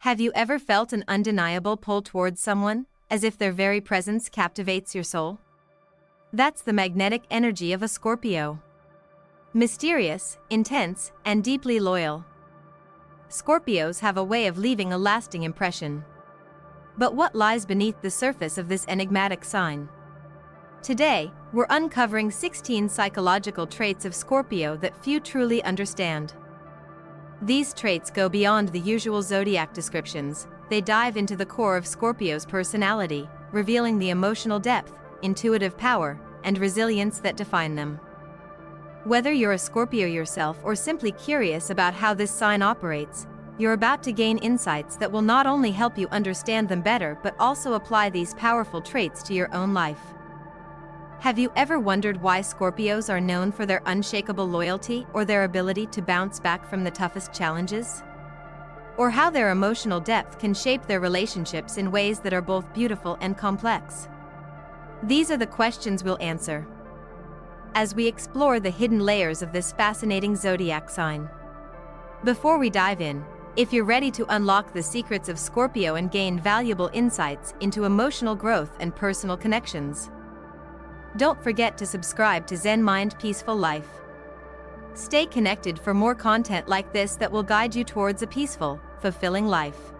Have you ever felt an undeniable pull towards someone, as if their very presence captivates your soul? That's the magnetic energy of a Scorpio. Mysterious, intense, and deeply loyal. Scorpios have a way of leaving a lasting impression. But what lies beneath the surface of this enigmatic sign? Today, we're uncovering 16 psychological traits of Scorpio that few truly understand. These traits go beyond the usual zodiac descriptions. They dive into the core of Scorpio's personality, revealing the emotional depth, intuitive power, and resilience that define them. Whether you're a Scorpio yourself or simply curious about how this sign operates, you're about to gain insights that will not only help you understand them better but also apply these powerful traits to your own life. Have you ever wondered why Scorpios are known for their unshakable loyalty or their ability to bounce back from the toughest challenges? Or how their emotional depth can shape their relationships in ways that are both beautiful and complex? These are the questions we'll answer as we explore the hidden layers of this fascinating zodiac sign. Before we dive in, if you're ready to unlock the secrets of Scorpio and gain valuable insights into emotional growth and personal connections, don't forget to subscribe to Zen Mind Peaceful Life. Stay connected for more content like this that will guide you towards a peaceful, fulfilling life.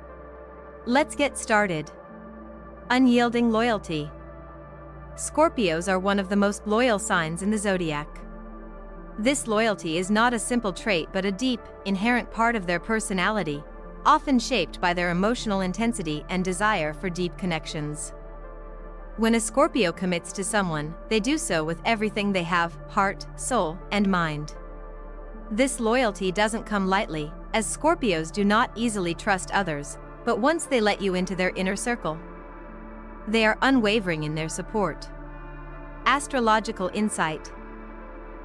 Let's get started. Unyielding loyalty. Scorpios are one of the most loyal signs in the zodiac. This loyalty is not a simple trait but a deep, inherent part of their personality, often shaped by their emotional intensity and desire for deep connections. When a Scorpio commits to someone, they do so with everything they have: heart, soul, and mind. This loyalty doesn't come lightly, as Scorpios do not easily trust others, but once they let you into their inner circle, they are unwavering in their support. Astrological insight.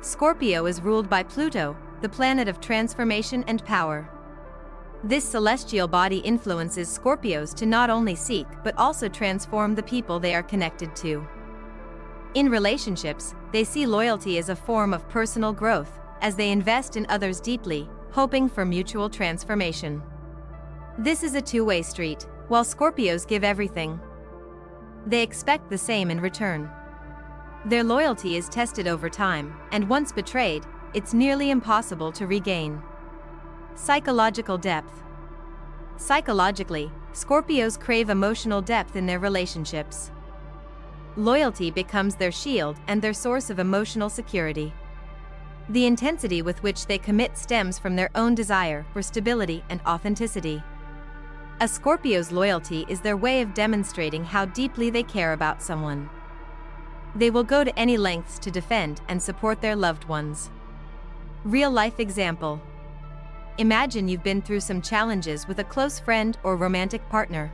Scorpio is ruled by Pluto, the planet of transformation and power. This celestial body influences Scorpios to not only seek but also transform the people they are connected to. In relationships, they see loyalty as a form of personal growth, as they invest in others deeply, hoping for mutual transformation. This is a two-way street. While Scorpios give everything, they expect the same in return. Their loyalty is tested over time, and once betrayed, it's nearly impossible to regain. Psychological depth. Psychologically, Scorpios crave emotional depth in their relationships. Loyalty becomes their shield and their source of emotional security. The intensity with which they commit stems from their own desire for stability and authenticity. A Scorpio's loyalty is their way of demonstrating how deeply they care about someone. They will go to any lengths to defend and support their loved ones. Real-life example. Imagine you've been through some challenges with a close friend or romantic partner.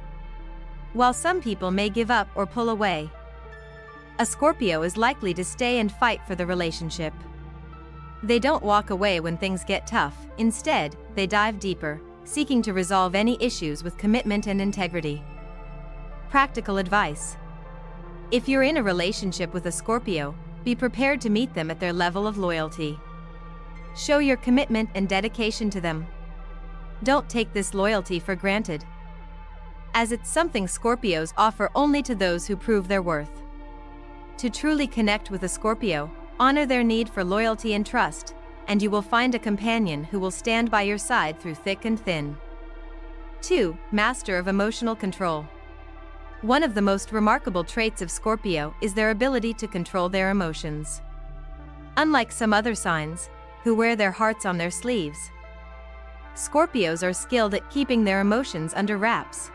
While some people may give up or pull away, a Scorpio is likely to stay and fight for the relationship. They don't walk away when things get tough. Instead, they dive deeper, seeking to resolve any issues with commitment and integrity. Practical advice. If you're in a relationship with a Scorpio, be prepared to meet them at their level of loyalty. Show your commitment and dedication to them. Don't take this loyalty for granted, as it's something Scorpios offer only to those who prove their worth. To truly connect with a Scorpio, honor their need for loyalty and trust, and you will find a companion who will stand by your side through thick and thin. 2. Master of emotional control. One of the most remarkable traits of Scorpio is their ability to control their emotions. Unlike some other signs, who wear their hearts on their sleeves, Scorpios are skilled at keeping their emotions under wraps.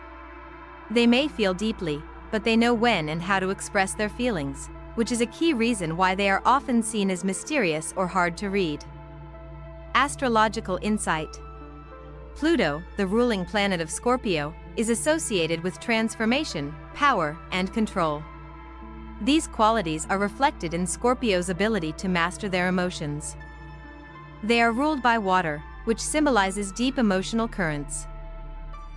They may feel deeply, but they know when and how to express their feelings, which is a key reason why they are often seen as mysterious or hard to read. Astrological insight. Pluto, the ruling planet of Scorpio, is associated with transformation, power, and control. These qualities are reflected in Scorpio's ability to master their emotions. They are ruled by water, which symbolizes deep emotional currents.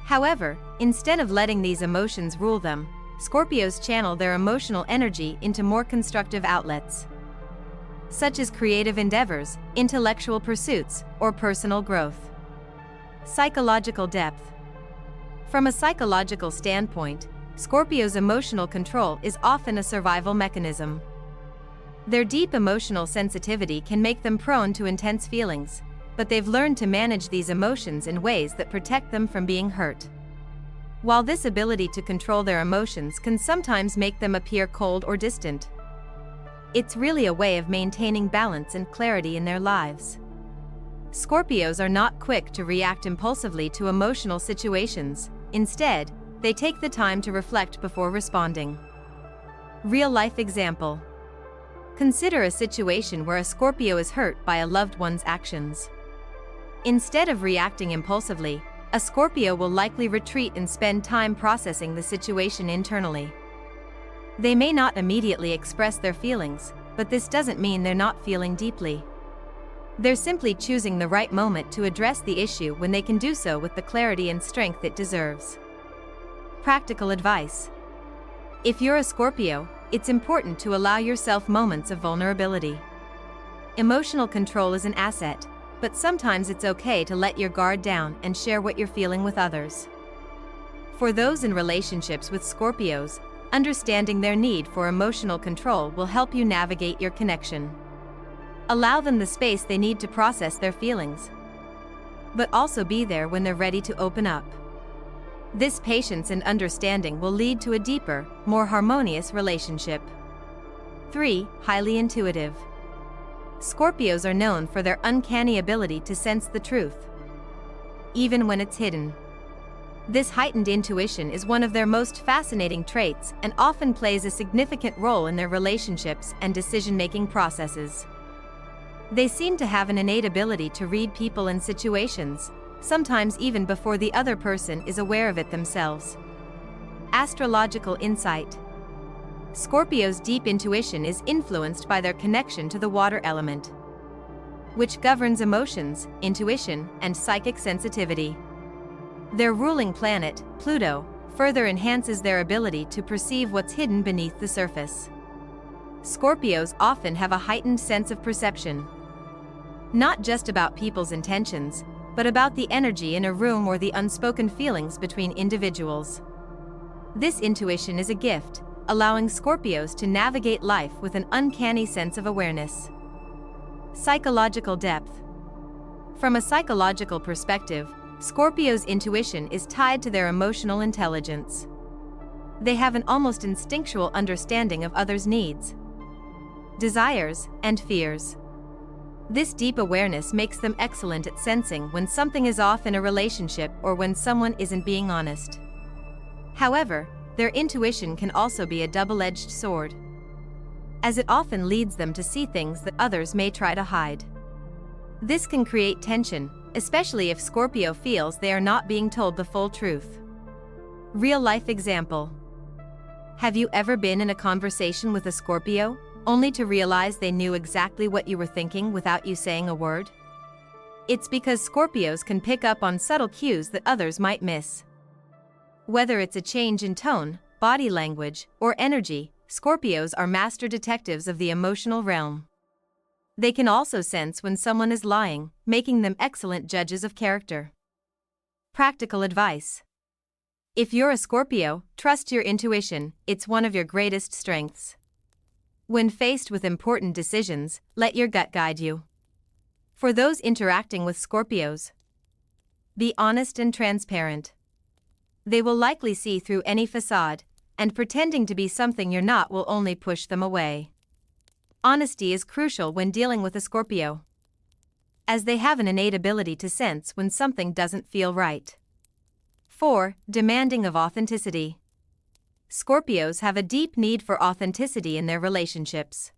However, instead of letting these emotions rule them, Scorpios channel their emotional energy into more constructive outlets, such as creative endeavors, intellectual pursuits, or personal growth. Psychological depth. From a psychological standpoint, Scorpios' emotional control is often a survival mechanism. Their deep emotional sensitivity can make them prone to intense feelings, but they've learned to manage these emotions in ways that protect them from being hurt. While this ability to control their emotions can sometimes make them appear cold or distant, it's really a way of maintaining balance and clarity in their lives. Scorpios are not quick to react impulsively to emotional situations. Instead, they take the time to reflect before responding. Real-life example. Consider a situation where a Scorpio is hurt by a loved one's actions. Instead of reacting impulsively, a Scorpio will likely retreat and spend time processing the situation internally. They may not immediately express their feelings, but this doesn't mean they're not feeling deeply. They're simply choosing the right moment to address the issue when they can do so with the clarity and strength it deserves. Practical advice. If you're a Scorpio, it's important to allow yourself moments of vulnerability. Emotional control is an asset, but sometimes it's okay to let your guard down and share what you're feeling with others. For those in relationships with Scorpios, understanding their need for emotional control will help you navigate your connection. Allow them the space they need to process their feelings, but also be there when they're ready to open up. This patience and understanding will lead to a deeper, more harmonious relationship. 3. Highly intuitive. Scorpios are known for their uncanny ability to sense the truth, even when it's hidden. This heightened intuition is one of their most fascinating traits and often plays a significant role in their relationships and decision-making processes. They seem to have an innate ability to read people and situations, sometimes even before the other person is aware of it themselves. Astrological insight. Scorpios' deep intuition is influenced by their connection to the water element, which governs emotions, intuition, and psychic sensitivity. Their ruling planet, Pluto, further enhances their ability to perceive what's hidden beneath the surface. Scorpios often have a heightened sense of perception, not just about people's intentions, but about the energy in a room or the unspoken feelings between individuals. This intuition is a gift, allowing Scorpios to navigate life with an uncanny sense of awareness. Psychological depth. From a psychological perspective, Scorpios' intuition is tied to their emotional intelligence. They have an almost instinctual understanding of others' needs, desires, and fears. This deep awareness makes them excellent at sensing when something is off in a relationship or when someone isn't being honest. However, their intuition can also be a double-edged sword, as it often leads them to see things that others may try to hide. This can create tension, especially if Scorpio feels they are not being told the full truth. Real-life example. Have you ever been in a conversation with a Scorpio, only to realize they knew exactly what you were thinking without you saying a word? It's because Scorpios can pick up on subtle cues that others might miss. Whether it's a change in tone, body language, or energy, Scorpios are master detectives of the emotional realm. They can also sense when someone is lying, making them excellent judges of character. Practical advice. If you're a Scorpio, trust your intuition, it's one of your greatest strengths. When faced with important decisions, let your gut guide you. For those interacting with Scorpios, be honest and transparent. They will likely see through any facade, and pretending to be something you're not will only push them away. Honesty is crucial when dealing with a Scorpio, as they have an innate ability to sense when something doesn't feel right. 4. Demanding of authenticity. Scorpios have a deep need for authenticity in their relationships.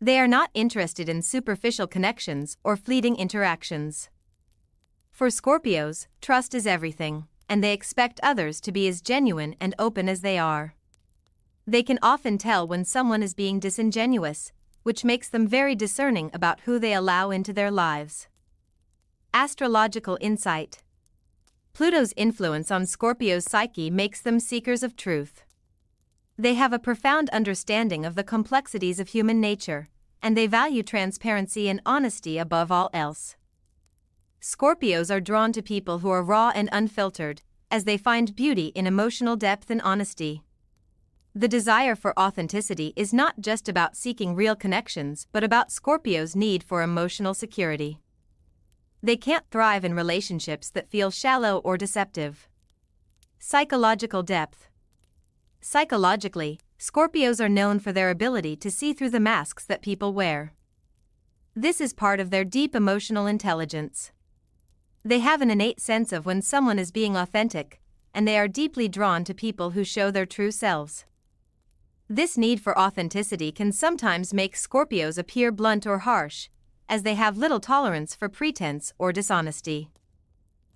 They are not interested in superficial connections or fleeting interactions. For Scorpios, trust is everything, and they expect others to be as genuine and open as they are. They can often tell when someone is being disingenuous, which makes them very discerning about who they allow into their lives. Astrological insight. Pluto's influence on Scorpio's psyche makes them seekers of truth. They have a profound understanding of the complexities of human nature, and they value transparency and honesty above all else. Scorpios are drawn to people who are raw and unfiltered, as they find beauty in emotional depth and honesty. The desire for authenticity is not just about seeking real connections but about Scorpio's need for emotional security. They can't thrive in relationships that feel shallow or deceptive. Psychological depth. Psychologically, Scorpios are known for their ability to see through the masks that people wear. This is part of their deep emotional intelligence. They have an innate sense of when someone is being authentic, and they are deeply drawn to people who show their true selves. This need for authenticity can sometimes make Scorpios appear blunt or harsh, as they have little tolerance for pretense or dishonesty.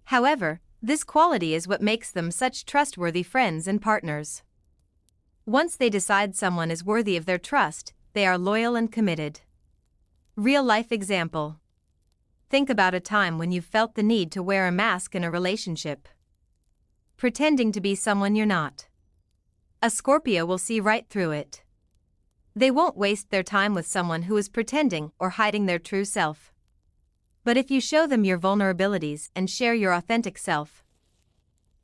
However, this quality is what makes them such trustworthy friends and partners. Once they decide someone is worthy of their trust, they are loyal and committed. Real-life example. Think about a time when you've felt the need to wear a mask in a relationship. Pretending to be someone you're not. A Scorpio will see right through it. They won't waste their time with someone who is pretending or hiding their true self. But if you show them your vulnerabilities and share your authentic self,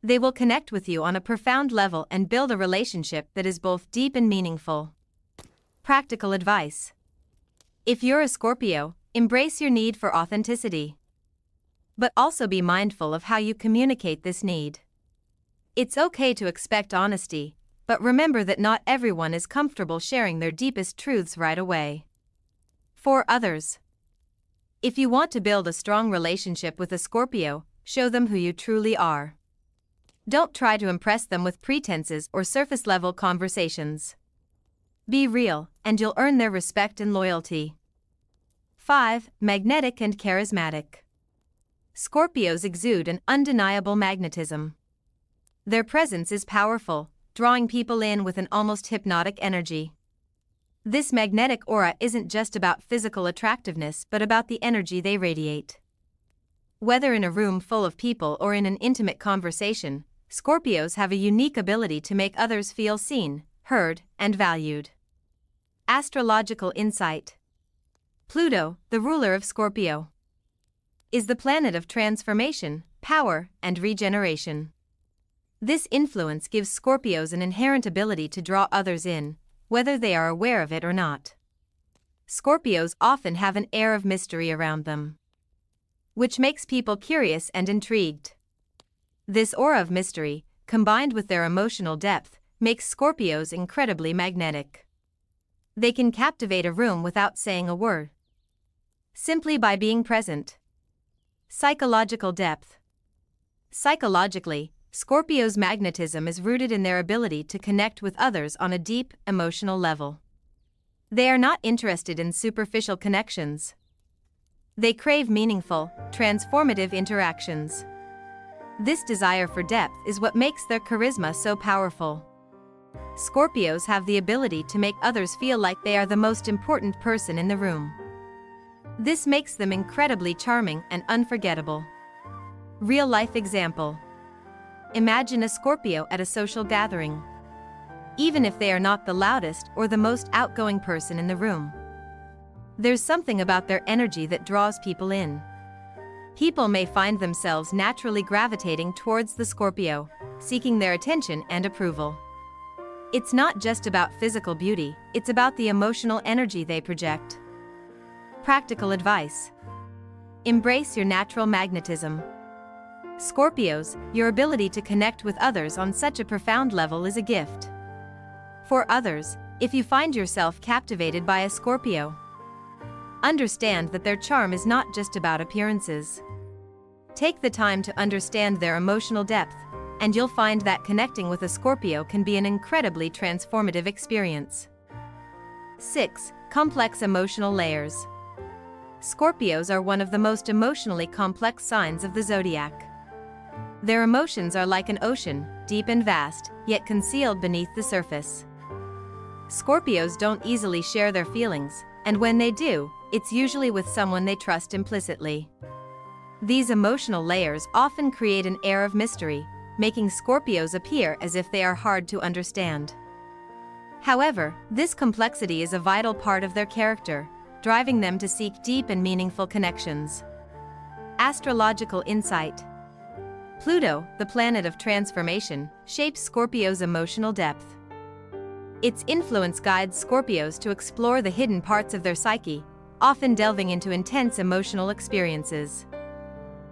they will connect with you on a profound level and build a relationship that is both deep and meaningful. Practical advice. If you're a Scorpio, embrace your need for authenticity. But also be mindful of how you communicate this need. It's okay to expect honesty, but remember that not everyone is comfortable sharing their deepest truths right away. For others. If you want to build a strong relationship with a Scorpio, show them who you truly are. Don't try to impress them with pretenses or surface-level conversations. Be real, and you'll earn their respect and loyalty. 5. Magnetic and charismatic. Scorpios exude an undeniable magnetism. Their presence is powerful, drawing people in with an almost hypnotic energy. This magnetic aura isn't just about physical attractiveness but about the energy they radiate. Whether in a room full of people or in an intimate conversation, Scorpios have a unique ability to make others feel seen, heard, and valued. Astrological insight. Pluto, the ruler of Scorpio, is the planet of transformation, power, and regeneration. This influence gives Scorpios an inherent ability to draw others in, whether they are aware of it or not. Scorpios often have an air of mystery around them, which makes people curious and intrigued. This aura of mystery, combined with their emotional depth, makes Scorpios incredibly magnetic. They can captivate a room without saying a word, simply by being present. Psychological depth. Psychologically, Scorpios' magnetism is rooted in their ability to connect with others on a deep, emotional level. They are not interested in superficial connections. They crave meaningful, transformative interactions. This desire for depth is what makes their charisma so powerful. Scorpios have the ability to make others feel like they are the most important person in the room. This makes them incredibly charming and unforgettable. Real-life example. Imagine a Scorpio at a social gathering. Even if they are not the loudest or the most outgoing person in the room, there's something about their energy that draws people in. People may find themselves naturally gravitating towards the Scorpio, seeking their attention and approval. It's not just about physical beauty, it's about the emotional energy they project. Practical advice. Embrace your natural magnetism. Scorpios, your ability to connect with others on such a profound level is a gift. For others, if you find yourself captivated by a Scorpio, understand that their charm is not just about appearances. Take the time to understand their emotional depth, and you'll find that connecting with a Scorpio can be an incredibly transformative experience. 6. Complex emotional layers. Scorpios are one of the most emotionally complex signs of the zodiac. Their emotions are like an ocean, deep and vast, yet concealed beneath the surface. Scorpios don't easily share their feelings, and when they do, it's usually with someone they trust implicitly. These emotional layers often create an air of mystery, making Scorpios appear as if they are hard to understand. However, this complexity is a vital part of their character, driving them to seek deep and meaningful connections. Astrological insight. Pluto, the planet of transformation, shapes Scorpio's emotional depth. Its influence guides Scorpios to explore the hidden parts of their psyche, often delving into intense emotional experiences.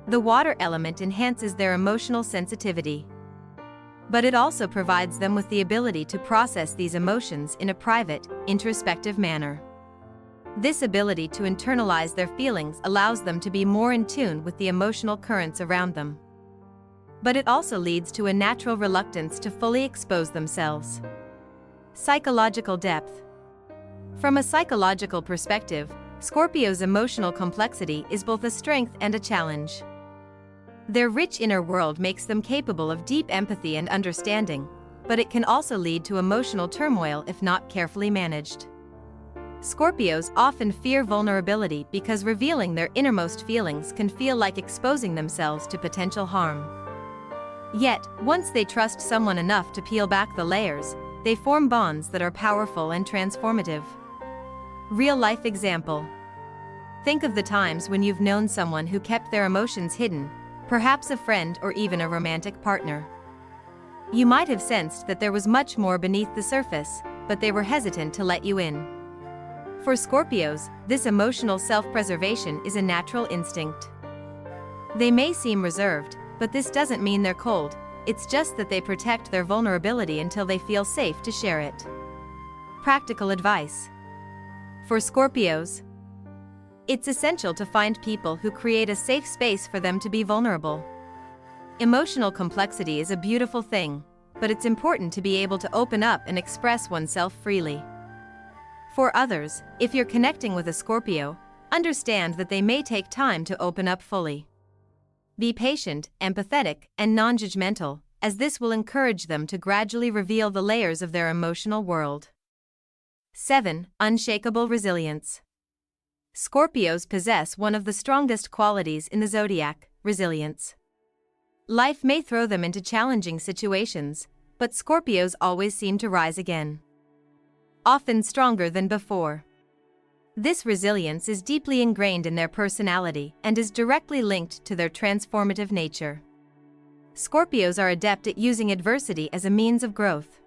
The water element enhances their emotional sensitivity. But it also provides them with the ability to process these emotions in a private, introspective manner. This ability to internalize their feelings allows them to be more in tune with the emotional currents around them. But it also leads to a natural reluctance to fully expose themselves. Psychological depth. From a psychological perspective, Scorpio's emotional complexity is both a strength and a challenge. Their rich inner world makes them capable of deep empathy and understanding, but it can also lead to emotional turmoil if not carefully managed. Scorpios often fear vulnerability because revealing their innermost feelings can feel like exposing themselves to potential harm. Yet, once they trust someone enough to peel back the layers, they form bonds that are powerful and transformative. Real-life example. Think of the times when you've known someone who kept their emotions hidden, perhaps a friend or even a romantic partner. You might have sensed that there was much more beneath the surface, but they were hesitant to let you in. For Scorpios, this emotional self-preservation is a natural instinct. They may seem reserved, but this doesn't mean they're cold, it's just that they protect their vulnerability until they feel safe to share it. Practical advice. For Scorpios, it's essential to find people who create a safe space for them to be vulnerable. Emotional complexity is a beautiful thing, but it's important to be able to open up and express oneself freely. For others, if you're connecting with a Scorpio, understand that they may take time to open up fully. Be patient, empathetic, and non-judgmental, as this will encourage them to gradually reveal the layers of their emotional world. 7. Unshakable resilience. Scorpios possess one of the strongest qualities in the zodiac, resilience. Life may throw them into challenging situations, but Scorpios always seem to rise again, often stronger than before. This resilience is deeply ingrained in their personality and is directly linked to their transformative nature. Scorpios are adept at using adversity as a means of growth,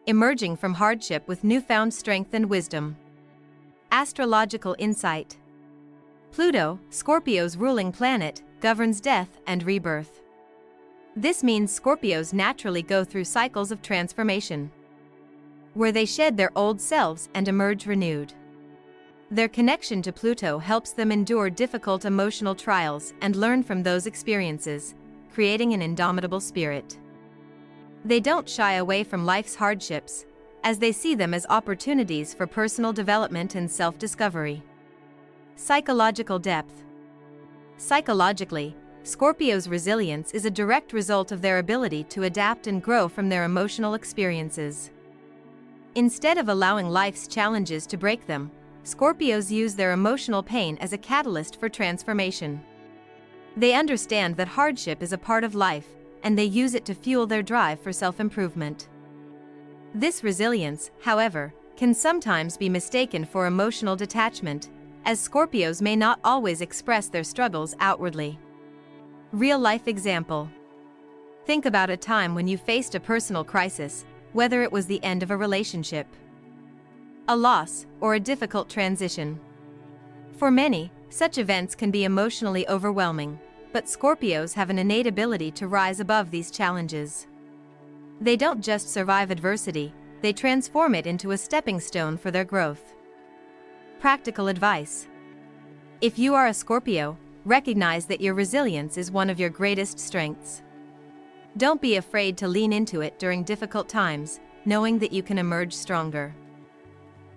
emerging from hardship with newfound strength and wisdom. Astrological insight. Pluto, Scorpio's ruling planet, governs death and rebirth. This means Scorpios naturally go through cycles of transformation, where they shed their old selves and emerge renewed. Their connection to Pluto helps them endure difficult emotional trials and learn from those experiences, creating an indomitable spirit. They don't shy away from life's hardships, as they see them as opportunities for personal development and self-discovery. Psychological depth. Psychologically, Scorpio's resilience is a direct result of their ability to adapt and grow from their emotional experiences. Instead of allowing life's challenges to break them, Scorpios use their emotional pain as a catalyst for transformation. They understand that hardship is a part of life, and they use it to fuel their drive for self-improvement. This resilience, however, can sometimes be mistaken for emotional detachment, as Scorpios may not always express their struggles outwardly. Real-life example. Think about a time when you faced a personal crisis, whether it was the end of a relationship, a loss, or a difficult transition. For many, such events can be emotionally overwhelming, but Scorpios have an innate ability to rise above these challenges. They don't just survive adversity, they transform it into a stepping stone for their growth. Practical advice. If you are a Scorpio, recognize that your resilience is one of your greatest strengths. Don't be afraid to lean into it during difficult times, knowing that you can emerge stronger.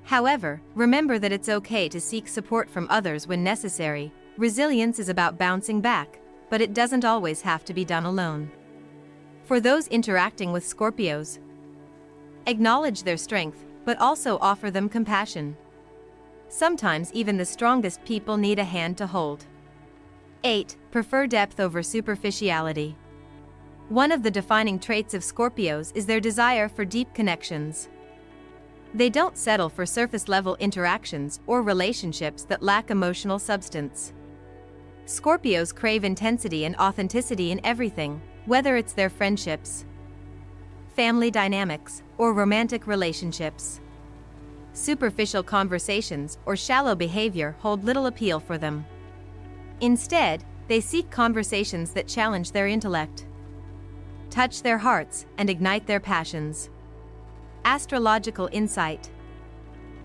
However, remember that it's okay to seek support from others when necessary. Resilience is about bouncing back, but it doesn't always have to be done alone. For those interacting with Scorpios, acknowledge their strength, but also offer them compassion. Sometimes even the strongest people need a hand to hold. 8. Prefer depth over superficiality. One of the defining traits of Scorpios is their desire for deep connections. They don't settle for surface-level interactions or relationships that lack emotional substance. Scorpios crave intensity and authenticity in everything, whether it's their friendships, family dynamics, or romantic relationships. Superficial conversations or shallow behavior hold little appeal for them. Instead, they seek conversations that challenge their intellect, touch their hearts, and ignite their passions. Astrological insight.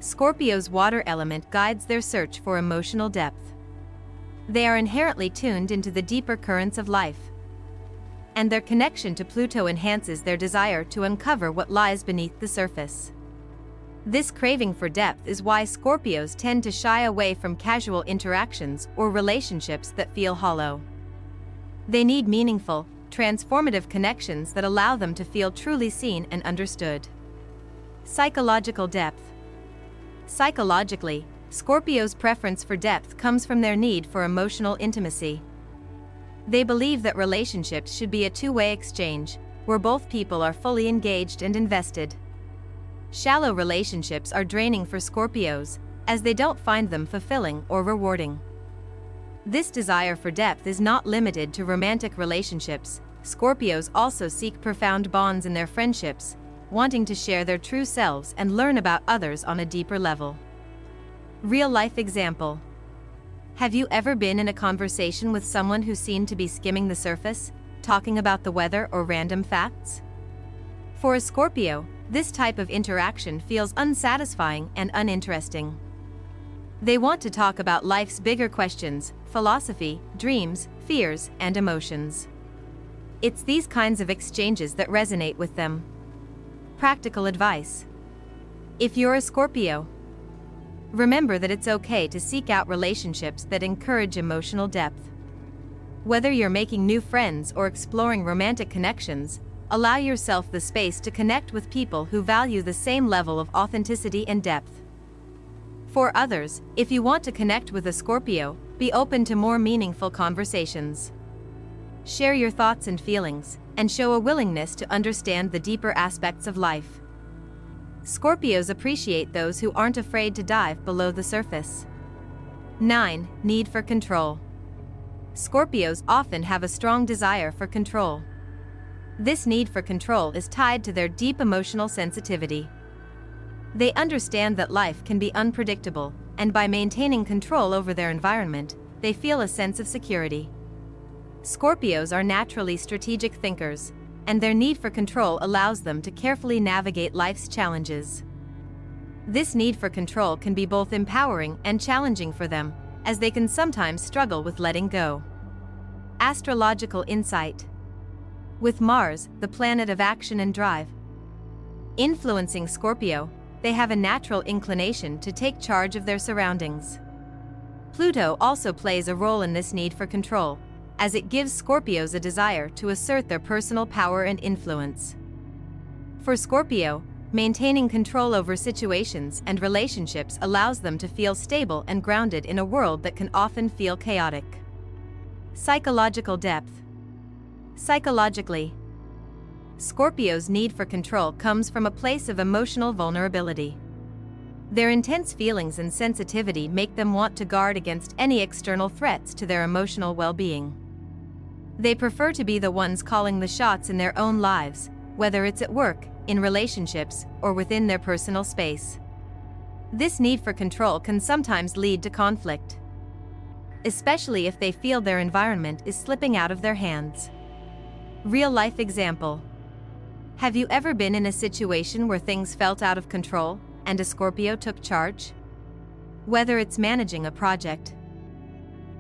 Scorpio's water element guides their search for emotional depth. They are inherently tuned into the deeper currents of life, and their connection to Pluto enhances their desire to uncover what lies beneath the surface. This craving for depth is why Scorpios tend to shy away from casual interactions or relationships that feel hollow. They need meaningful, transformative connections that allow them to feel truly seen and understood. Psychological depth. Psychologically, Scorpios' preference for depth comes from their need for emotional intimacy. They believe that relationships should be a two-way exchange, where both people are fully engaged and invested. Shallow relationships are draining for Scorpios, as they don't find them fulfilling or rewarding. This desire for depth is not limited to romantic relationships. Scorpios also seek profound bonds in their friendships, wanting to share their true selves and learn about others on a deeper level. Real-life example. Have you ever been in a conversation with someone who seemed to be skimming the surface, talking about the weather or random facts? For a Scorpio, this type of interaction feels unsatisfying and uninteresting. They want to talk about life's bigger questions, philosophy, dreams, fears, and emotions. It's these kinds of exchanges that resonate with them. Practical advice. If you're a Scorpio, remember that it's okay to seek out relationships that encourage emotional depth. Whether you're making new friends or exploring romantic connections, allow yourself the space to connect with people who value the same level of authenticity and depth. For others, if you want to connect with a Scorpio, be open to more meaningful conversations. Share your thoughts and feelings, and show a willingness to understand the deeper aspects of life. Scorpios appreciate those who aren't afraid to dive below the surface. 9. Need for control. Scorpios often have a strong desire for control. This need for control is tied to their deep emotional sensitivity. They understand that life can be unpredictable, and by maintaining control over their environment, they feel a sense of security. Scorpios are naturally strategic thinkers, and their need for control allows them to carefully navigate life's challenges. This need for control can be both empowering and challenging for them, as they can sometimes struggle with letting go. Astrological insight. With Mars, the planet of action and drive, influencing Scorpio, they have a natural inclination to take charge of their surroundings. Pluto also plays a role in this need for control, as it gives Scorpios a desire to assert their personal power and influence. For Scorpio, maintaining control over situations and relationships allows them to feel stable and grounded in a world that can often feel chaotic. Psychological depth. Psychologically, Scorpios' need for control comes from a place of emotional vulnerability. Their intense feelings and sensitivity make them want to guard against any external threats to their emotional well-being. They prefer to be the ones calling the shots in their own lives, whether it's at work, in relationships, or within their personal space. This need for control can sometimes lead to conflict, especially if they feel their environment is slipping out of their hands. Real-life example. Have you ever been in a situation where things felt out of control, and a Scorpio took charge? Whether it's managing a project,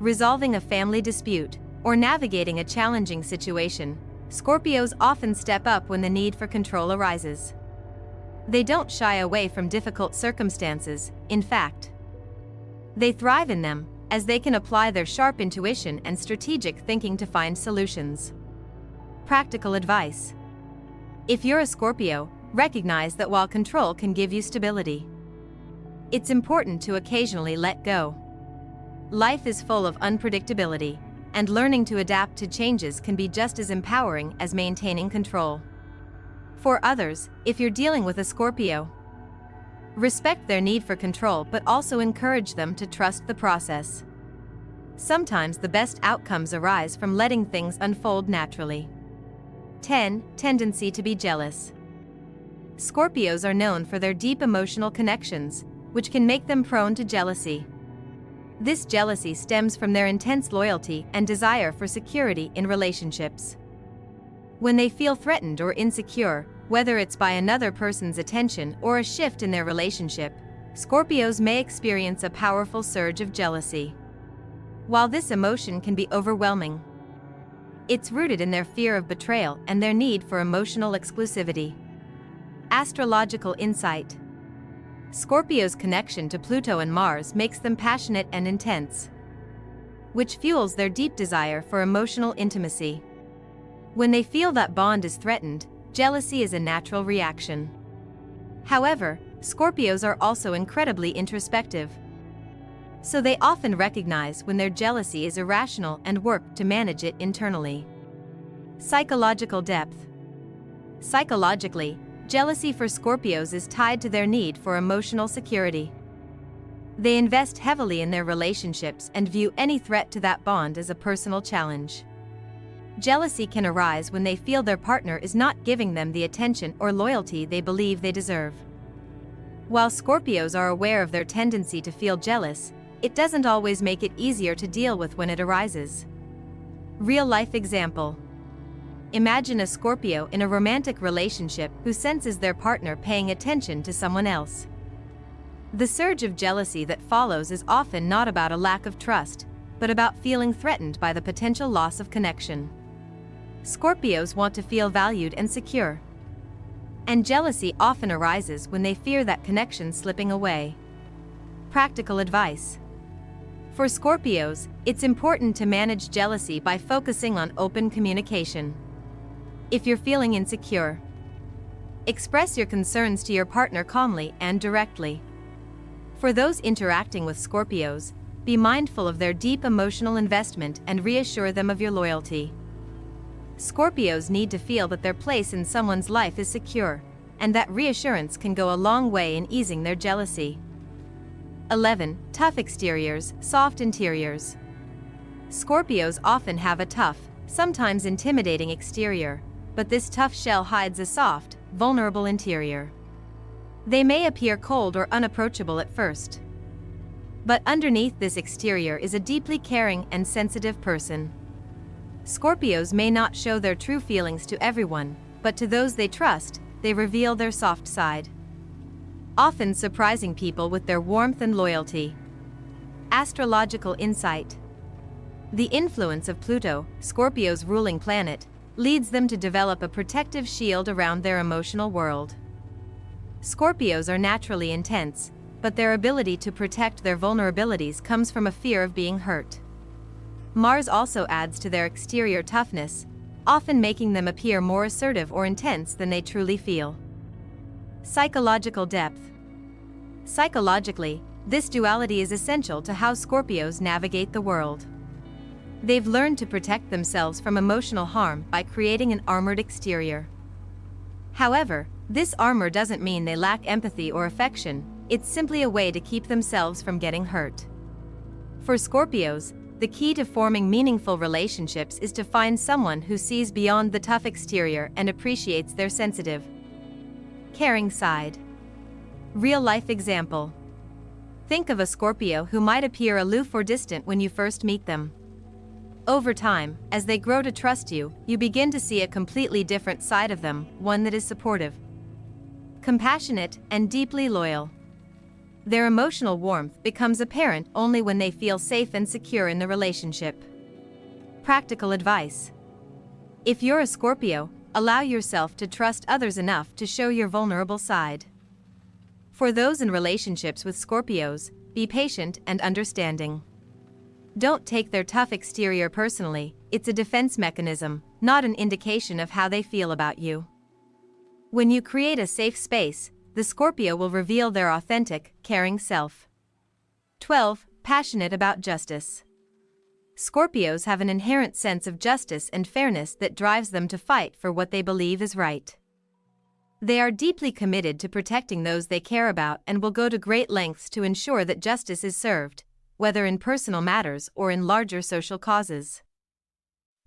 resolving a family dispute, or navigating a challenging situation, Scorpios often step up when the need for control arises. They don't shy away from difficult circumstances, in fact, they thrive in them, as they can apply their sharp intuition and strategic thinking to find solutions. Practical advice. If you're a Scorpio, recognize that while control can give you stability, it's important to occasionally let go. Life is full of unpredictability, and learning to adapt to changes can be just as empowering as maintaining control. For others, if you're dealing with a Scorpio, respect their need for control but also encourage them to trust the process. Sometimes the best outcomes arise from letting things unfold naturally. 10. Tendency to be jealous. Scorpios are known for their deep emotional connections, which can make them prone to jealousy. This jealousy stems from their intense loyalty and desire for security in relationships. When they feel threatened or insecure, whether it's by another person's attention or a shift in their relationship, Scorpios may experience a powerful surge of jealousy. While this emotion can be overwhelming, it's rooted in their fear of betrayal and their need for emotional exclusivity. Astrological insight. Scorpios' connection to Pluto and Mars makes them passionate and intense, which fuels their deep desire for emotional intimacy. When they feel that bond is threatened, jealousy is a natural reaction. However, Scorpios are also incredibly introspective, so they often recognize when their jealousy is irrational and work to manage it internally. Psychological depth. Psychologically, jealousy for Scorpios is tied to their need for emotional security. They invest heavily in their relationships and view any threat to that bond as a personal challenge. Jealousy can arise when they feel their partner is not giving them the attention or loyalty they believe they deserve. While Scorpios are aware of their tendency to feel jealous, it doesn't always make it easier to deal with when it arises. Real-life example. Imagine a Scorpio in a romantic relationship who senses their partner paying attention to someone else. The surge of jealousy that follows is often not about a lack of trust, but about feeling threatened by the potential loss of connection. Scorpios want to feel valued and secure, and jealousy often arises when they fear that connection slipping away. Practical advice. For Scorpios, it's important to manage jealousy by focusing on open communication. If you're feeling insecure, express your concerns to your partner calmly and directly. For those interacting with Scorpios, be mindful of their deep emotional investment and reassure them of your loyalty. Scorpios need to feel that their place in someone's life is secure, and that reassurance can go a long way in easing their jealousy. 11. Tough exteriors, soft interiors. Scorpios often have a tough, sometimes intimidating exterior, but this tough shell hides a soft, vulnerable interior. They may appear cold or unapproachable at first, but underneath this exterior is a deeply caring and sensitive person. Scorpios may not show their true feelings to everyone, but to those they trust, they reveal their soft side, often surprising people with their warmth and loyalty. Astrological insight. The influence of Pluto, Scorpio's ruling planet, leads them to develop a protective shield around their emotional world. Scorpios are naturally intense, but their ability to protect their vulnerabilities comes from a fear of being hurt. Mars also adds to their exterior toughness, often making them appear more assertive or intense than they truly feel. Psychological depth. Psychologically, this duality is essential to how Scorpios navigate the world. They've learned to protect themselves from emotional harm by creating an armored exterior. However, this armor doesn't mean they lack empathy or affection, it's simply a way to keep themselves from getting hurt. For Scorpios, the key to forming meaningful relationships is to find someone who sees beyond the tough exterior and appreciates their sensitive, caring side. Real-life example. Think of a Scorpio who might appear aloof or distant when you first meet them. Over time, as they grow to trust you, you begin to see a completely different side of them, one that is supportive, compassionate, and deeply loyal. Their emotional warmth becomes apparent only when they feel safe and secure in the relationship. Practical advice. If you're a Scorpio, allow yourself to trust others enough to show your vulnerable side. For those in relationships with Scorpios, be patient and understanding. Don't take their tough exterior personally, it's a defense mechanism, not an indication of how they feel about you. When you create a safe space, the Scorpio will reveal their authentic, caring self. 12. Passionate about justice. Scorpios have an inherent sense of justice and fairness that drives them to fight for what they believe is right. They are deeply committed to protecting those they care about and will go to great lengths to ensure that justice is served, whether in personal matters or in larger social causes.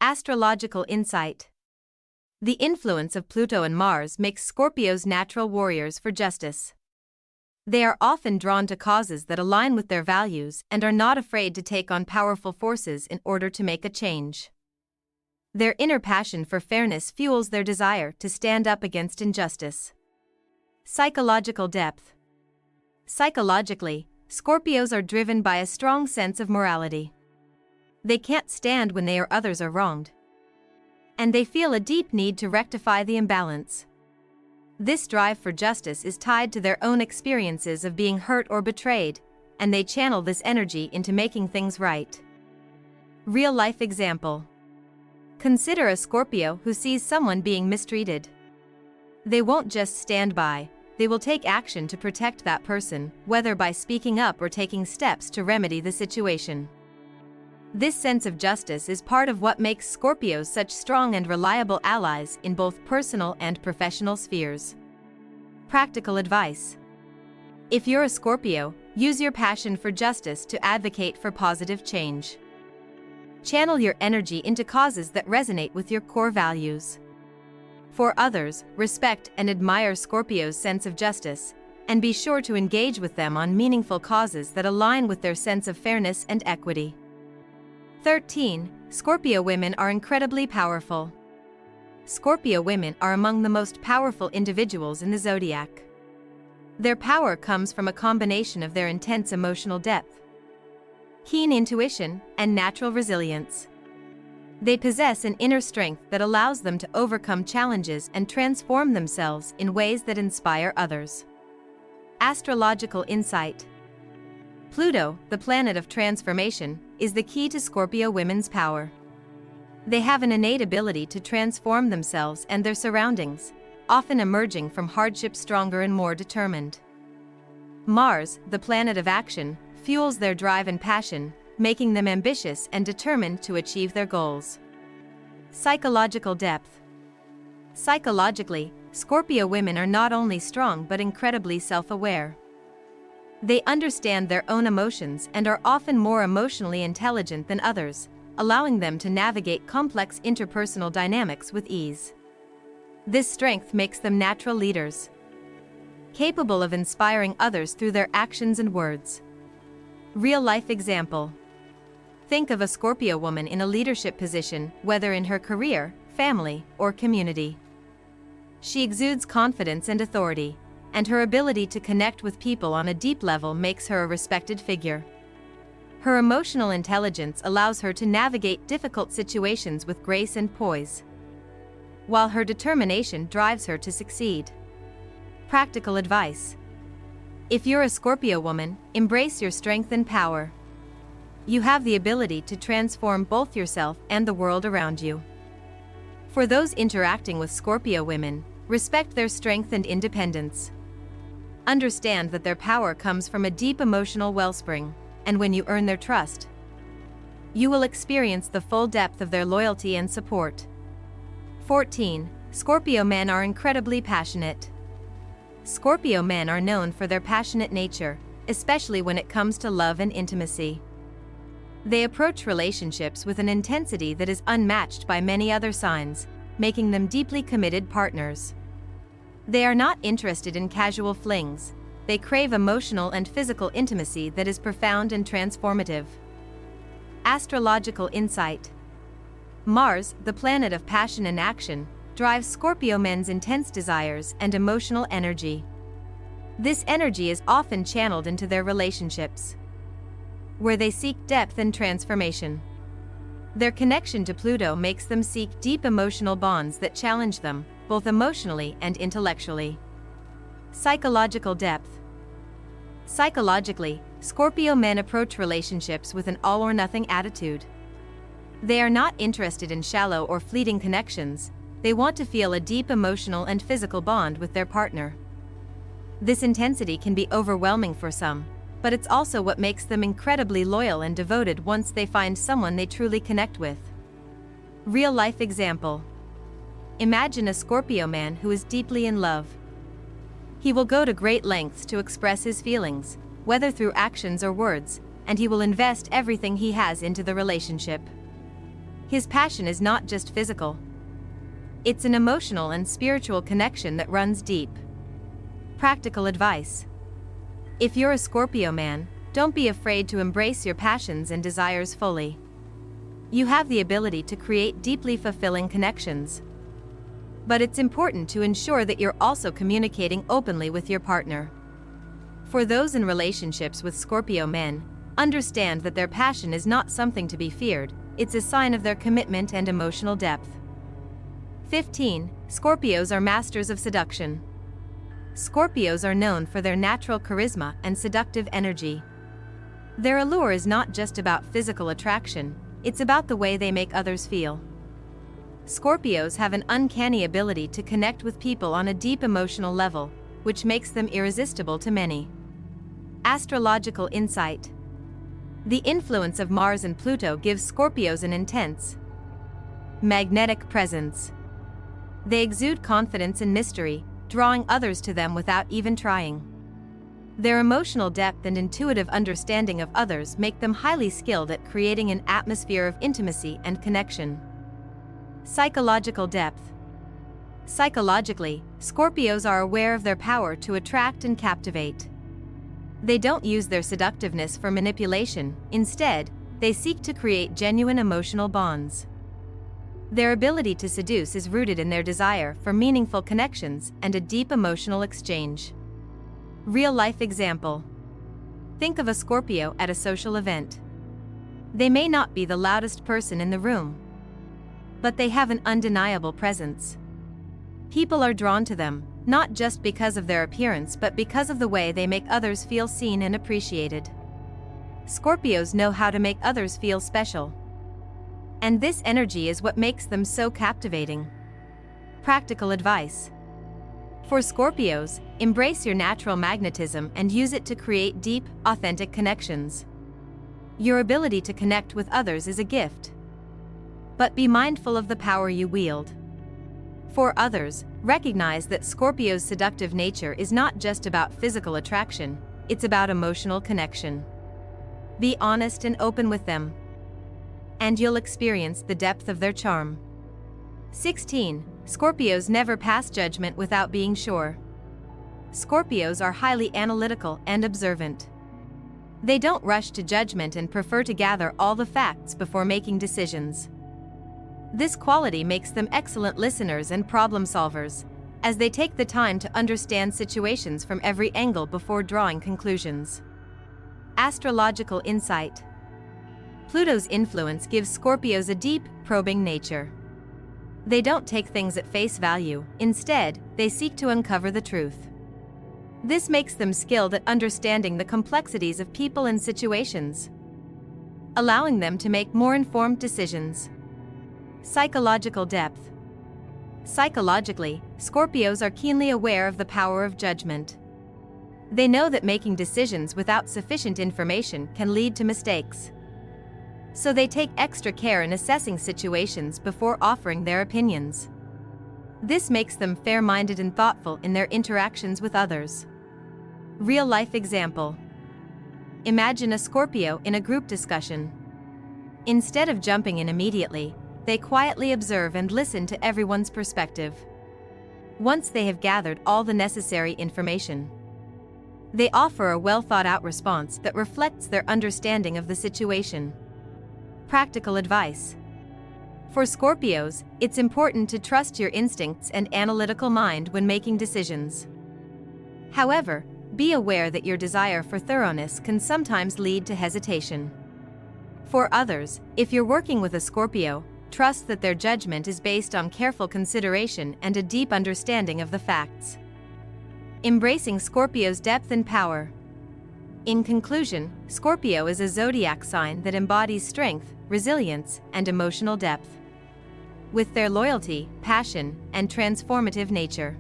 Astrological insight. The influence of Pluto and Mars makes Scorpios natural warriors for justice. They are often drawn to causes that align with their values and are not afraid to take on powerful forces in order to make a change. Their inner passion for fairness fuels their desire to stand up against injustice. Psychological depth. Psychologically, Scorpios are driven by a strong sense of morality. They can't stand when they or others are wronged, and they feel a deep need to rectify the imbalance. This drive for justice is tied to their own experiences of being hurt or betrayed, and they channel this energy into making things right. Real-life example. Consider a Scorpio who sees someone being mistreated. They won't just stand by, they will take action to protect that person, whether by speaking up or taking steps to remedy the situation. This sense of justice is part of what makes Scorpios such strong and reliable allies in both personal and professional spheres. Practical advice. If you're a Scorpio, use your passion for justice to advocate for positive change. Channel your energy into causes that resonate with your core values. For others, respect and admire Scorpio's sense of justice, and be sure to engage with them on meaningful causes that align with their sense of fairness and equity. 13. Scorpio women are incredibly powerful. Scorpio women are among the most powerful individuals in the zodiac. Their power comes from a combination of their intense emotional depth, keen intuition, and natural resilience. They possess an inner strength that allows them to overcome challenges and transform themselves in ways that inspire others. Astrological insight. Pluto, the planet of transformation, is the key to Scorpio women's power. They have an innate ability to transform themselves and their surroundings, often emerging from hardship stronger and more determined. Mars, the planet of action, fuels their drive and passion, making them ambitious and determined to achieve their goals. Psychological depth. Psychologically, Scorpio women are not only strong but incredibly self-aware. They understand their own emotions and are often more emotionally intelligent than others, allowing them to navigate complex interpersonal dynamics with ease. This strength makes them natural leaders, capable of inspiring others through their actions and words. Real-life example. Think of a Scorpio woman in a leadership position, whether in her career, family, or community. She exudes confidence and authority, and her ability to connect with people on a deep level makes her a respected figure. Her emotional intelligence allows her to navigate difficult situations with grace and poise, while her determination drives her to succeed. Practical advice. If you're a Scorpio woman, embrace your strength and power. You have the ability to transform both yourself and the world around you. For those interacting with Scorpio women, respect their strength and independence. Understand that their power comes from a deep emotional wellspring, and when you earn their trust, you will experience the full depth of their loyalty and support. 14. Scorpio men are incredibly passionate. Scorpio men are known for their passionate nature, especially when it comes to love and intimacy. They approach relationships with an intensity that is unmatched by many other signs, making them deeply committed partners. They are not interested in casual flings. They crave emotional and physical intimacy that is profound and transformative. Astrological insight. Mars, the planet of passion and action, drives Scorpio men's intense desires and emotional energy. This energy is often channeled into their relationships, where they seek depth and transformation. Their connection to Pluto makes them seek deep emotional bonds that challenge them, both emotionally and intellectually. Psychological depth. Psychologically, Scorpio men approach relationships with an all-or-nothing attitude. They are not interested in shallow or fleeting connections. They want to feel a deep emotional and physical bond with their partner. This intensity can be overwhelming for some, but it's also what makes them incredibly loyal and devoted once they find someone they truly connect with. Real-life example. Imagine a Scorpio man who is deeply in love. He will go to great lengths to express his feelings, whether through actions or words, and he will invest everything he has into the relationship. His passion is not just physical. It's an emotional and spiritual connection that runs deep. Practical advice. If you're a Scorpio man, don't be afraid to embrace your passions and desires fully. You have the ability to create deeply fulfilling connections. But it's important to ensure that you're also communicating openly with your partner. For those in relationships with Scorpio men, understand that their passion is not something to be feared, it's a sign of their commitment and emotional depth. 15. Scorpios are masters of seduction. Scorpios are known for their natural charisma and seductive energy. Their allure is not just about physical attraction, it's about the way they make others feel. Scorpios have an uncanny ability to connect with people on a deep emotional level, which makes them irresistible to many. Astrological insight. The influence of Mars and Pluto gives Scorpios an intense, magnetic presence. They exude confidence and mystery, drawing others to them without even trying. Their emotional depth and intuitive understanding of others make them highly skilled at creating an atmosphere of intimacy and connection. Psychological depth. Psychologically, Scorpios are aware of their power to attract and captivate. They don't use their seductiveness for manipulation, instead, they seek to create genuine emotional bonds. Their ability to seduce is rooted in their desire for meaningful connections and a deep emotional exchange. Real-life example. Think of a Scorpio at a social event. They may not be the loudest person in the room, but they have an undeniable presence. People are drawn to them, not just because of their appearance but because of the way they make others feel seen and appreciated. Scorpios know how to make others feel special. And this energy is what makes them so captivating. Practical advice. For Scorpios, embrace your natural magnetism and use it to create deep, authentic connections. Your ability to connect with others is a gift. But be mindful of the power you wield. For others, recognize that Scorpio's seductive nature is not just about physical attraction, it's about emotional connection. Be honest and open with them, and you'll experience the depth of their charm. 16. Scorpios never pass judgment without being sure. Scorpios are highly analytical and observant. They don't rush to judgment and prefer to gather all the facts before making decisions. This quality makes them excellent listeners and problem solvers, as they take the time to understand situations from every angle before drawing conclusions. Astrological insight. Pluto's influence gives Scorpios a deep, probing nature. They don't take things at face value, instead, they seek to uncover the truth. This makes them skilled at understanding the complexities of people and situations, allowing them to make more informed decisions. Psychological depth. Psychologically, Scorpios are keenly aware of the power of judgment. They know that making decisions without sufficient information can lead to mistakes. So they take extra care in assessing situations before offering their opinions. This makes them fair-minded and thoughtful in their interactions with others. Real-life example. Imagine a Scorpio in a group discussion. Instead of jumping in immediately, they quietly observe and listen to everyone's perspective. Once they have gathered all the necessary information, they offer a well-thought-out response that reflects their understanding of the situation. Practical advice. For Scorpios, it's important to trust your instincts and analytical mind when making decisions. However, be aware that your desire for thoroughness can sometimes lead to hesitation. For others, if you're working with a Scorpio, trust that their judgment is based on careful consideration and a deep understanding of the facts. Embracing Scorpio's depth and power. In conclusion, Scorpio is a zodiac sign that embodies strength, resilience, and emotional depth. With their loyalty, passion, and transformative nature,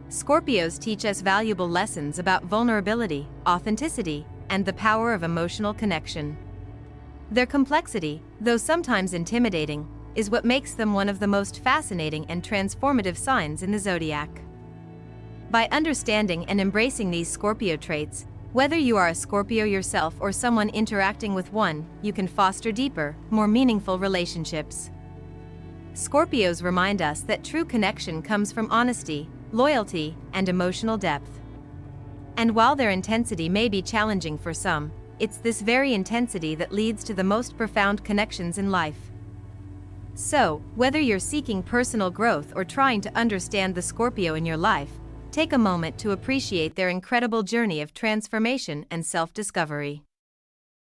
Scorpios teach us valuable lessons about vulnerability, authenticity, and the power of emotional connection. Their complexity, though sometimes intimidating, is what makes them one of the most fascinating and transformative signs in the zodiac. By understanding and embracing these Scorpio traits, Whether you are a Scorpio yourself or someone interacting with one, you can foster deeper, more meaningful relationships. Scorpios remind us that true connection comes from honesty, loyalty, and emotional depth. And while their intensity may be challenging for some, it's this very intensity that leads to the most profound connections in life. So, whether you're seeking personal growth or trying to understand the Scorpio in your life, take a moment to appreciate their incredible journey of transformation and self-discovery.